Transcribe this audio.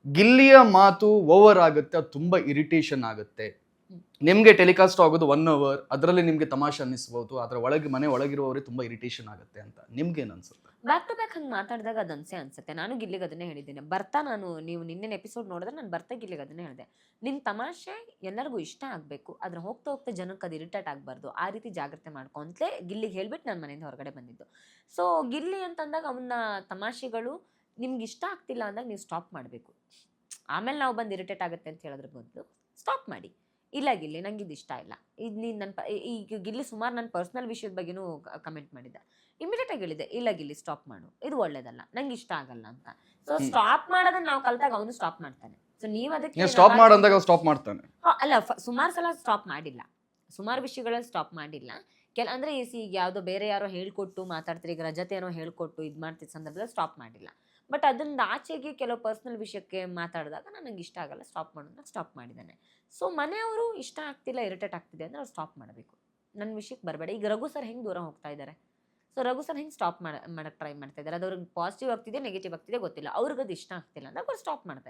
ಗಿಲ್ಲಿಯ ಮಾತು ಓವರ್ ಆಗುತ್ತೆ, ಅದು ತುಂಬಾ ಇರಿಟೇಷನ್ ಆಗುತ್ತೆ. ನಿಮ್ಗೆ ಟೆಲಿಕಾಸ್ಟ್ ಆಗೋದು 1 ಅವರ್, ಅದರಲ್ಲಿ ನಿಮ್ಗೆ ತಮಾಷೆ ಅನ್ನಿಸ್ಬೋದು, ಅದರ ಒಳಗೆ ಮನೆ ಒಳಗಿರುವವರಿಗೆ ತುಂಬಾ ಇರಿಟೇಷನ್ ಆಗುತ್ತೆ ಅಂತ ನಿಮ್ಗೇನ್ ಅನ್ಸುತ್ತೆ? ಬ್ಯಾಕ್ ಟು ಬ್ಯಾಕ್ ಹಂಗೆ ಮಾತಾಡಿದಾಗ ಅದನ್ಸೆ ಅನ್ಸುತ್ತೆ. ನಾನು ಗಿಲ್ಲಿಗೆ ಅದನ್ನೇ ಹೇಳಿದ್ದೇನೆ. ಬರ್ತಾ ನೀವು ನಿನ್ನೆನ ಎಪಿಸೋಡ್ ನೋಡಿದ್ರೆ ನಾನು ಬರ್ತಾ ಗಿಲ್ಲಿಗೆ ಅದನ್ನೇ ಹೇಳಿದೆ. ನಿನ್ನ ತಮಾಷೆ ಎಲ್ಲರಿಗೂ ಇಷ್ಟ ಆಗಬೇಕು. ಆದ್ರೆ ಹೋಗ್ತಾ ಹೋಗ್ತಾ ಜನಕ್ಕೆ ಅದು ಇರಿಟೇಟ್ ಆಗಬಾರ್ದು. ಆ ರೀತಿ ಜಾಗ್ರತೆ ಮಾಡ್ಕೊ ಅಂತಲೇ ಗಿಲ್ಲಿಗೆ ಹೇಳ್ಬಿಟ್ಟು ನಾನು ಮನೆಯಿಂದ ಹೊರಗಡೆ ಬಂದಿದ್ದು. ಸೊ ಗಿಲ್ಲಿ ಅಂತಂದಾಗ ಅವನ ತಮಾಷೆಗಳು ನಿಮ್ಗೆ ಇಷ್ಟ ಆಗ್ತಿಲ್ಲ ಅಂದಾಗ ನೀವು ಸ್ಟಾಪ್ ಮಾಡಬೇಕು. ಆಮೇಲೆ ನಾವು ಬಂದು ಇರಿಟೇಟ್ ಆಗುತ್ತೆ ಅಂತ ಹೇಳೋದ್ರ ಬದಲು ಸ್ಟಾಪ್ ಮಾಡಿ. ಇಲ್ಲ ಗಿಲ್ಲಿ ನಂಗೆ ಇದು ಇಷ್ಟ ಇಲ್ಲ. ಇದು ನೀನು ಈಗ ಗಿಲ್ಲಿ ಸುಮಾರು ನನ್ನ ಪರ್ಸ್ನಲ್ ವಿಷಯದ ಬಗ್ಗೆನೂ ಕಮೆಂಟ್ ಮಾಡಿದ್ದ. ಇಮಿಡಿಯೇಟ್ ಆಗಿ ಹೇಳಿದೆ, ಇಲ್ಲ ಗಿಲ್ಲಿ ಸ್ಟಾಪ್ ಮಾಡು, ಇದು ಒಳ್ಳೇದಲ್ಲ, ನಂಗೆ ಇಷ್ಟ ಆಗಲ್ಲ ಅಂತ. ಸೊ ಸ್ಟಾಪ್ ಮಾಡೋದನ್ನ ನಾವು ಕಲ್ತಾಗ ಅವನು ಸ್ಟಾಪ್ ಮಾಡ್ತಾನೆ. ಸೊ ನೀವು ಅದಕ್ಕೆ ಸ್ಟಾಪ್ ಮಾಡಂದಾಗ ಸ್ಟಾಪ್ ಮಾಡ್ತಾನೆ. ಅಲ್ಲ, ಸುಮಾರು ಸಲ ಸ್ಟಾಪ್ ಮಾಡಿಲ್ಲ, ಸುಮಾರು ವಿಷಯಗಳಲ್ಲಿ ಸ್ಟಾಪ್ ಮಾಡಿಲ್ಲ. ಅಂದ್ರೆ ಈಗ ಯಾವುದೋ ಬೇರೆ ಯಾರೋ ಹೇಳ್ಕೊಟ್ಟು ಮಾತಾಡ್ತಾರೆ, ಈಗ ರಜತೆ ಏನೋ ಹೇಳ್ಕೊಟ್ಟು ಇದು ಮಾಡ್ತಿದ್ದ ಸಂದರ್ಭದಲ್ಲಿ ಸ್ಟಾಪ್ ಮಾಡಿಲ್ಲ. ಬಟ್ ಅದನ್ನ ಆಚೆಗೆ ಕೆಲವು ಪರ್ಸ್ನಲ್ ವಿಷಯಕ್ಕೆ ಮಾತಾಡಿದಾಗ ನನಗೆ ಇಷ್ಟ ಆಗಲ್ಲ, ಸ್ಟಾಪ್ ಮಾಡೋದನ್ನ ಸ್ಟಾಪ್ ಮಾಡಿದ್ದಾನೆ. ಸೊ ಮನೆಯವರು ಇಷ್ಟ ಆಗ್ತಿಲ್ಲ, ಇರಿಟೇಟ್ ಆಗ್ತಿದೆ ಅಂದ್ರೆ ಅವ್ರು ಸ್ಟಾಪ್ ಮಾಡಬೇಕು. ನನ್ನ ವಿಷಯಕ್ಕೆ ಬರಬೇಡ. ಈಗ ರಘು ಸರ್ ಹೆಂಗೆ ದೂರ ಹೋಗ್ತಾ ಇದ್ದಾರೆ, ಸೊ ರಘು ಸರ್ ಹೆಂಗೆ ಸ್ಟಾಪ್ ಮಾಡಕ್ಕೆ ಟ್ರೈ ಮಾಡ್ತಾ ಇದ್ದಾರೆ. ಅದು ಅವ್ರಿಗೆ ಪಾಸಿಟಿವ್ ಆಗ್ತಿದೆ, ನೆಗೆಟಿವ್ ಆಗ್ತಿದೆ ಗೊತ್ತಿಲ್ಲ. ಅವ್ರಿಗೆ ಅದು ಇಷ್ಟ ಆಗ್ತಿಲ್ಲ ಅಂದಾಗ ಅವ್ರು ಸ್ಟಾಪ್ ಮಾಡ್ತಾ ಇದ್ದಾರೆ.